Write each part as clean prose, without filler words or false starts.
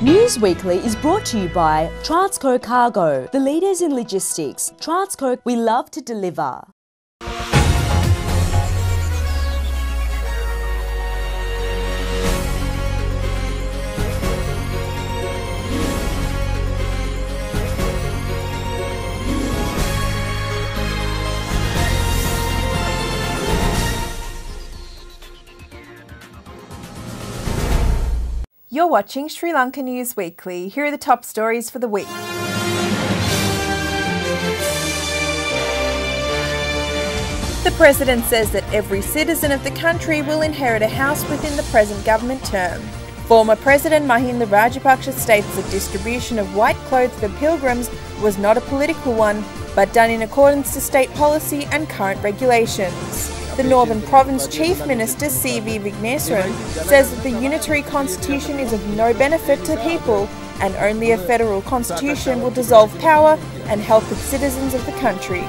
News Weekly is brought to you by Transco Cargo, the leaders in logistics. Transco, we love to deliver. You're watching Sri Lanka News Weekly. Here are the top stories for the week. The President says that every citizen of the country will inherit a house within the present government term. Former President Mahinda Rajapaksa states the distribution of white clothes for pilgrims was not a political one, but done in accordance to state policy and current regulations. The Northern Province Chief Minister C.V. Vigneswaran says that the unitary constitution is of no benefit to people and only a federal constitution will dissolve power and help the citizens of the country.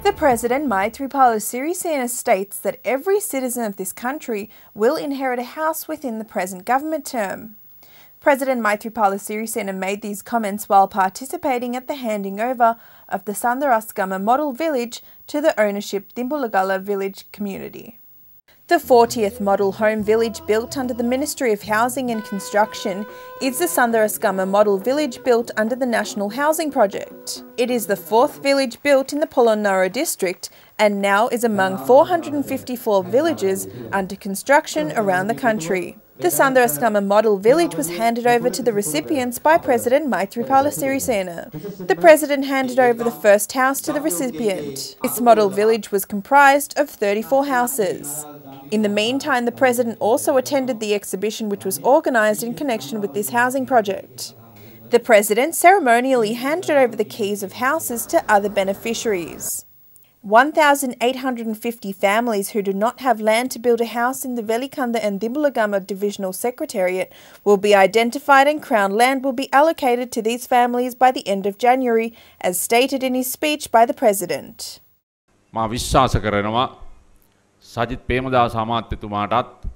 The President Maithripala Sirisena states that every citizen of this country will inherit a house within the present government term. President Maithripala Sirisena made these comments while participating at the handing over of the Sandaraskama Model Village to the ownership Dimbulagala Village community. The 40th model home village built under the Ministry of Housing and Construction is the Sandaraskama Model Village built under the National Housing Project. It is the fourth village built in the Polonnaruwa district and now is among 454 villages under construction around the country. The Sandaraskama Model Village was handed over to the recipients by President Maithripala Sirisena. The President handed over the first house to the recipient. This model village was comprised of 34 houses. In the meantime, the President also attended the exhibition which was organised in connection with this housing project. The President ceremonially handed over the keys of houses to other beneficiaries. 1,850 families who do not have land to build a house in the Velikanda and Dimbulagama Divisional Secretariat will be identified and Crown land will be allocated to these families by the end of January, as stated in his speech by the President. මා විශ්වාස කරනවා සජිත් ප්‍රේමදාස අමාත්‍යතුමාටත්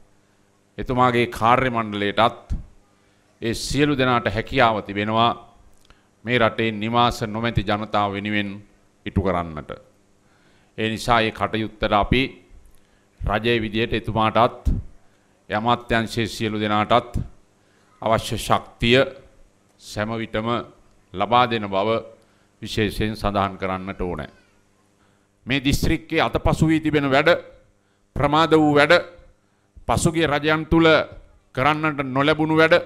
එතුමාගේ කාර්ය මණ්ඩලයටත් ඒ සියලු දෙනාට හැකියාව තිබෙනවා මේ රටේ නිවාස නොමැති ජනතාව වෙනුවෙන් ඉටු කරන්නට. ඒ නිසා මේ කටයුත්තට අපි රජයේ විදියට එතුමාටත් යමාත්‍යංශයේ සියලු දෙනාටත් අවශ්‍ය ශක්තිය සෑම විටම ලබා දෙන බව විශේෂයෙන් සඳහන් කරන්නට ඕනේ. මේ දිස්ත්‍රික්කයේ අතපසු වී තිබෙන වැඩ ප්‍රමාද වූ වැඩ පසුගිය රජයන් තුල කරන්නට නොලැබුණු වැඩ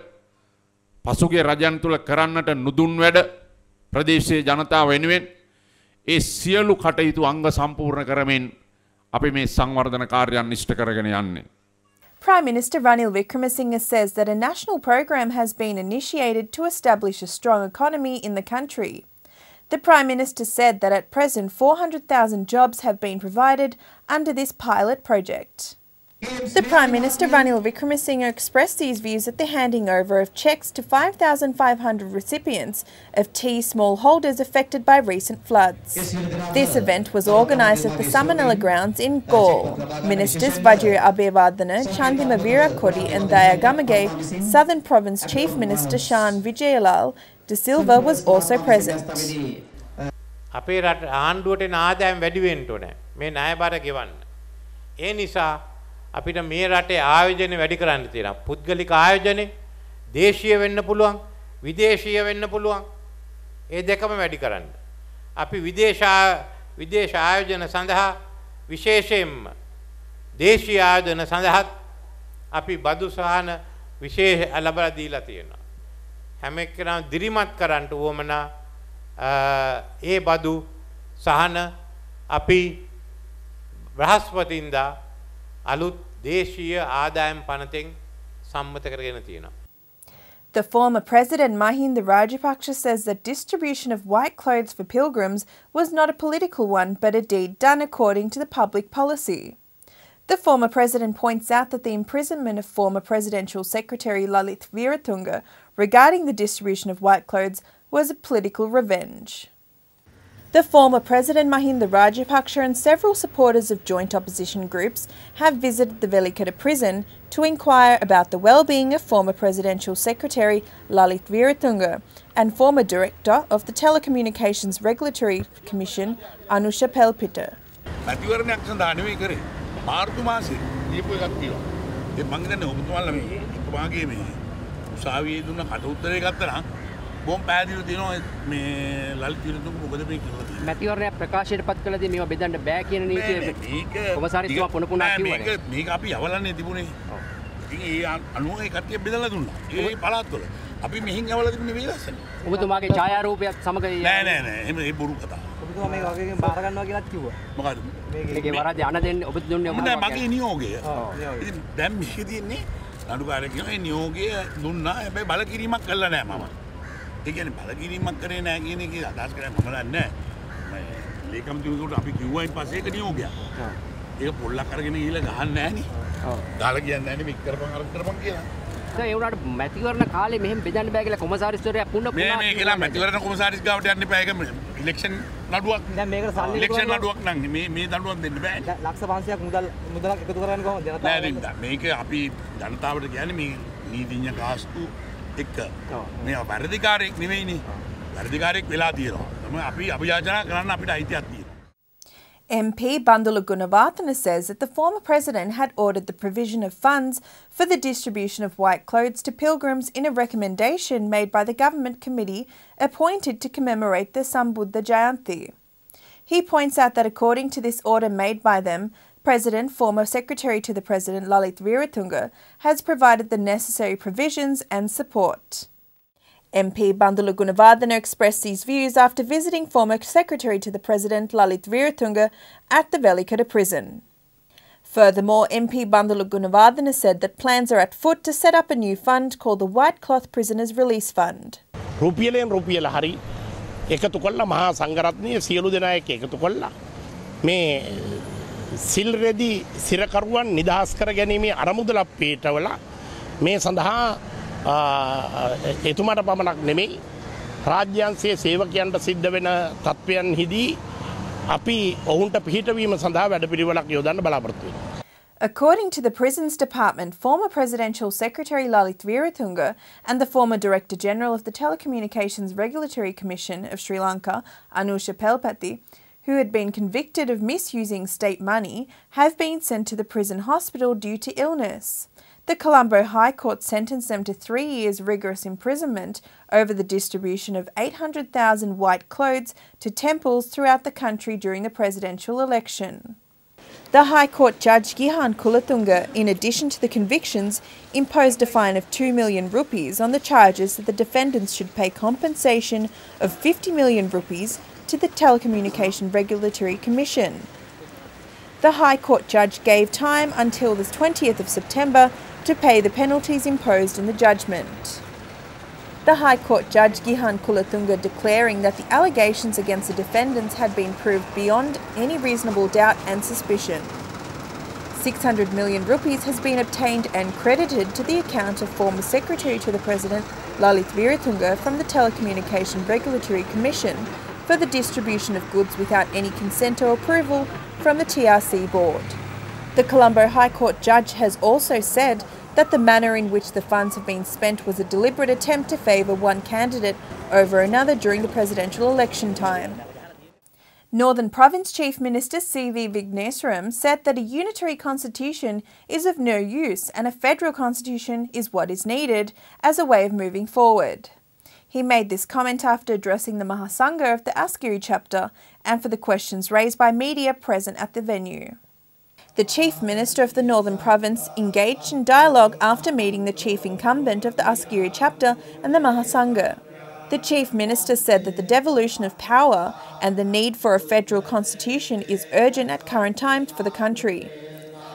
පසුගිය රජයන් තුල කරන්නට නුදුන් වැඩ ප්‍රදේශයේ ජනතාව වෙනුවෙන් ඒ සියලු කටයුතු අංග සම්පූර්ණ කරමින් අපි මේ සංවර්ධන කාර්යයන් ඉෂ්ට කරගෙන යන්නේ. Prime Minister Ranil Wickremesinghe says that a national program has been initiated to establish a strong economy in the country. The Prime Minister said that at present 400,000 jobs have been provided under this pilot project. The Prime Minister Ranil Wickremesinghe expressed these views at the handing over of cheques to 5,500 recipients of tea smallholders affected by recent floods. This event was organised at the Samanala grounds in Galle. Ministers Vajira Abeyewardena, Chandima Virakodi and Daya Gamage, Southern Province Chief Minister Shan Vijayalal De Silva was also present. අපේ රට ආණ්ඩුවට ආදායම් වැඩි වෙන්න ඕනේ. මේ ණය බාර ගෙවන්න. ඒ නිසා අපිට මේ රටේ ආයෝජන වැඩි කරන්න තියෙනවා. පුද්ගලික ආයෝජනේ දේශීය වෙන්න පුළුවන්, විදේශීය වෙන්න පුළුවන්. ඒ දෙකම වැඩි කරන්න. අපි විදේශ ආයෝජන සඳහා විශේෂයෙන්ම දේශීය ආයෝජන සඳහා අපි බදු සහන විශේෂ ලබා දීලා තියෙනවා. හැම එක්කෙනාම දිරිමත් කරන්න උවමනා ඒ බදු සහන අපි බ්‍රහස්පතින්දා අලුත් දේශීය ආදායම් පනතෙන් සම්මත කරගෙන තියෙනවා. The former President Mahinda Rajapaksa says that distribution of white clothes for pilgrims was not a political one but a deed done according to the public policy. The former President points out that the imprisonment of former Presidential Secretary Lalit Viratunga regarding the distribution of white clothes was a political revenge. The former President Mahinda Rajapaksa and several supporters of joint opposition groups have visited the Velikata prison to inquire about the well-being of former Presidential Secretary Lalit Veeratunga and former Director of the Telecommunications Regulatory Commission Anusha Pelpita. බොම් පැහැදිලිව තියෙනවා මේ ලලිත් විරතුංග මොකද මේ කියලා. මැතිවරණය ප්‍රකාශයට පත් කළදී මේවා බෙදන්න බෑ කියන නීතිය කොමසාරිස්තුමා පුන පුනා කිව්වනේ. මේක අපි යවලන්නේ තිබුණේ. ඉතින් ඒ අනුව ඒ කට්ටිය බෙදලා දුන්නා. ඒ පළාත්වල. අපි මෙහින් යවලා තිබුණේ වේලස්සනේ. ඔබතුමාගේ ඡායාරූපයක් සමග නෑ එහෙම ඒ බොරු කතා. ඔබතුමා මේක වගේකින් බාර ගන්නවා කියලාත් කිව්වා. මොකද? මේකේ වරද අන දෙන්නේ ඔබ දුන්නේ නෑ මගේ නියෝගය. ඉතින් දැන් මේක තියෙන්නේ නඩුකාරයෙක් කියනවා ඒ නියෝගය දුන්නා. හැබැයි බලකිරීමක් කළා නෑ මම. ඒ කියන්නේ බලකිරීමක් කරේ නැහැ කියන එක අදහස් කරන්නේ මම දන්නේ නැහැ. මම ලේකම් දිනුකට අපි කිව්වයින් පස්සේ ඒක නියෝගයක්. ඒක පොල්ලක් අරගෙන ගිහලා ගහන්නේ නැහැ නේ. ඔව්. ගහලා කියන්නේ නැහැ නේ මේක කරපන් අර කරපන් කියලා. ඒ වුණාට මැතිවරණ කාලේ මෙහෙම බෙදන්න බෑ කියලා කොමසාරිස්වරයා පුන්න පුනා මේ කියලා මැතිවරණ කොමසාරිස් ගාවට යන්න එපා. ඒක ඉලෙක්ෂන් නඩුවක්. දැන් මේකට සල්ලි ඉලෙක්ෂන් නඩුවක් නම් මේ දඬුවම් දෙන්න බෑ. ලක්ෂ 500ක් මුදලක් එකතු කරගන්න කොහොමද ජනතාවට? නෑ මේක අපි ජනතාවට කියන්නේ මේ නීතිඥ කාස්තු එක මේ වර්ධිකාරයෙක් නෙවෙයිනේ වර්ධිකාරයෙක් වෙලා තියෙනවා තමයි අපි අභියාචනා කරන්න අපිට අයිතියක් තියෙනවා. MP Bandula Gunavatana says that the former president had ordered the provision of funds for the distribution of white clothes to pilgrims in a recommendation made by the government committee appointed to commemorate the Sambuddha Jayanti. He points out that according to this order made by them, President, former Secretary to the President Lalit Veeratunga, has provided the necessary provisions and support. MP Bandula Gunavardhana expressed these views after visiting former Secretary to the President Lalit Veeratunga at the Velikata prison. Furthermore, MP Bandula Gunavardhana said that plans are at foot to set up a new fund called the White Cloth Prisoners Release Fund. රුපියල හරි එකතු කළා මහා සංඝරත්නය සියලු දෙනා එක්ක එකතු කළා මේ සිල්රෙදි සිරකරුවන් නිදහස් කර ගැනීමේ අරමුදලක් පිටවලා මේ සඳහා එතුමාට පමණක් නෙමෙයි රාජ්‍යංශයේ සේවකයන්ට සිද්ධ වෙන තත්ත්වයන්හිදී අපි ඔවුන්ට පිහිටවීම සඳහා වැඩපිළිවෙලක් යොදන්න බලාපොරොත්තු වෙනවා. According to the Prisons Department, former Presidential Secretary Lalit Veeratunga and the former Director General of the Telecommunications Regulatory Commission of Sri Lanka, Anusha Pelpati, who had been convicted of misusing state money, have been sent to the prison hospital due to illness. The Colombo High Court sentenced them to 3 years rigorous imprisonment over the distribution of 800,000 white clothes to temples throughout the country during the presidential election. The High Court Judge Gihan Kulathunga, in addition to the convictions, imposed a fine of 2 million rupees on the charges that the defendants should pay compensation of 50 million rupees to the Telecommunication Regulatory Commission. The High Court judge gave time until the 20th of September to pay the penalties imposed in the judgment. The High Court Judge Gihan Kulathunga declaring that the allegations against the defendants had been proved beyond any reasonable doubt and suspicion. 600 million rupees has been obtained and credited to the account of former Secretary to the President Lalit Veeratunga from the Telecommunication Regulatory Commission for the distribution of goods without any consent or approval from the TRC board. The Colombo High Court judge has also said that the manner in which the funds have been spent was a deliberate attempt to favour one candidate over another during the presidential election time. Northern Province Chief Minister C.V. Vigneswaran said that a unitary constitution is of no use and a federal constitution is what is needed as a way of moving forward. He made this comment after addressing the Mahasangha of the Askiri chapter and for the questions raised by media present at the venue. The Chief Minister of the Northern Province engaged in dialogue after meeting the Chief Incumbent of the Askiri chapter and the Mahasangha. The Chief Minister said that the devolution of power and the need for a federal constitution is urgent at current times for the country.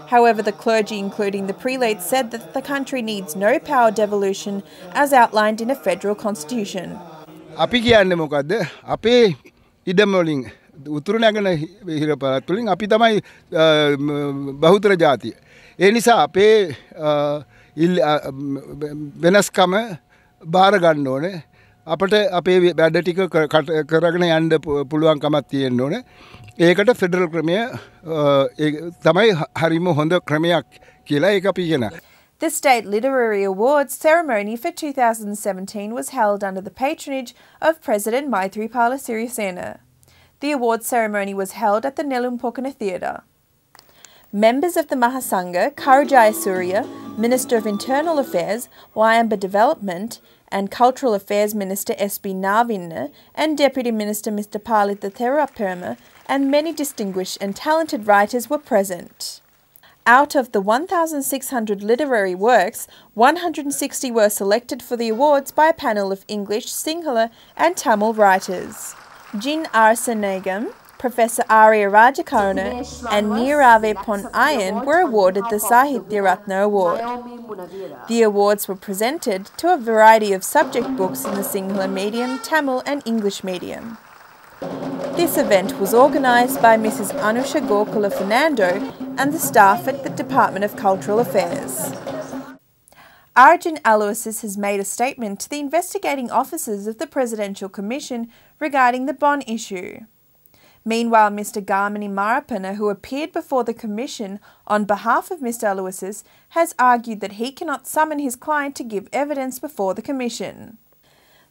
However, the clergy, including the prelates, said that the country needs no power devolution as outlined in a federal constitution. අපි කියන්නේ මොකද්ද? අපේ ඉඩම වලින් උතුරු නැගෙන හිර පළාත් වලින් අපි තමයි බහුතර ජාතිය. ඒ නිසා අපේ වෙනස්කම බාර ගන්න ඕනේ. අපට අපේ වැඩ ටික කරගෙන යන්න පුළුවන්කමක් තියෙන්න ඕනේ. ඒකට ෆෙඩරල් ක්‍රමය තමයි හරිම හොඳ ක්‍රමයක් කියලා ඒක අපි කියනවා. The State Literary Awards ceremony for 2017 was held under the patronage of President Maithripala Sirisena. The awards ceremony was held at the Nelumpokana Theatre. Members of the Mahasangha, Karajaya Surya, Minister of Internal Affairs, Wayamba Development, and Cultural Affairs Minister S.B. Navinna, and Deputy Minister Mr. Palitha Therapurma, and many distinguished and talented writers were present. Out of the 1,600 literary works, 160 were selected for the awards by a panel of English, Sinhala and Tamil writers. Jin Arsanagam, Professor Arya Rajakaruna and Neerave Pon Iron were awarded the Sahitya Ratna Award. The awards were presented to a variety of subject books in the Sinhala medium, Tamil and English medium. This event was organised by Mrs. Anusha Gokula Fernando and the staff at the Department of Cultural Affairs. Arjun Aloysius has made a statement to the investigating officers of the Presidential Commission regarding the bond issue. Meanwhile, Mr. Garmini Marapana, who appeared before the Commission on behalf of Mr. Aloysius, has argued that he cannot summon his client to give evidence before the Commission.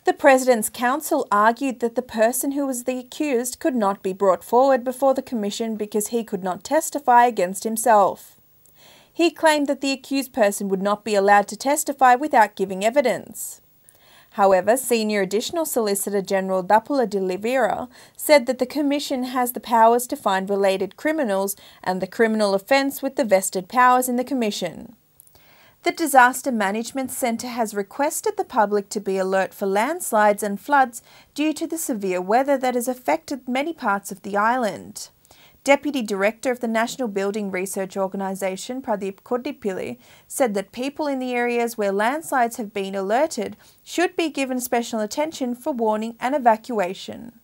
The President's Counsel argued that the person who was the accused could not be brought forward before the Commission because he could not testify against himself. He claimed that the accused person would not be allowed to testify without giving evidence. However, Senior Additional Solicitor General Dapula de Oliveira said that the Commission has the powers to find related criminals and the criminal offence with the vested powers in the Commission. The Disaster Management Centre has requested the public to be alert for landslides and floods due to the severe weather that has affected many parts of the island. Deputy Director of the National Building Research Organisation, Pradeep Kodipilli, said that people in the areas where landslides have been alerted should be given special attention for warning and evacuation.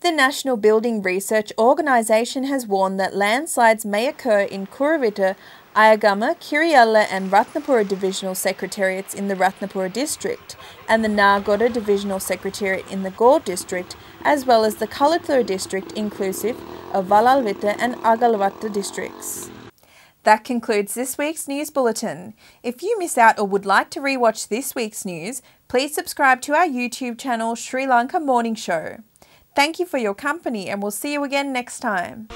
The National Building Research Organisation has warned that landslides may occur in Kuruvita, Ayagama, Kiriyalla and Ratnapura Divisional Secretariats in the Ratnapura District and the Nagoda Divisional Secretariat in the Gaur District, as well as the Kalathur District inclusive of Valalvita and Agalvatta districts. That concludes this week's news bulletin. If you miss out or would like to rewatch this week's news, please subscribe to our YouTube channel Sri Lanka Morning Show. Thank you for your company and we'll see you again next time.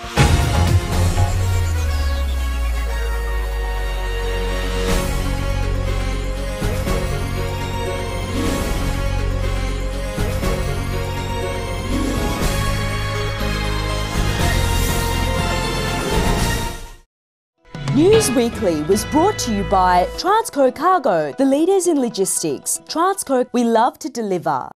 News Weekly was brought to you by Transco Cargo, the leaders in logistics. Transco, we love to deliver.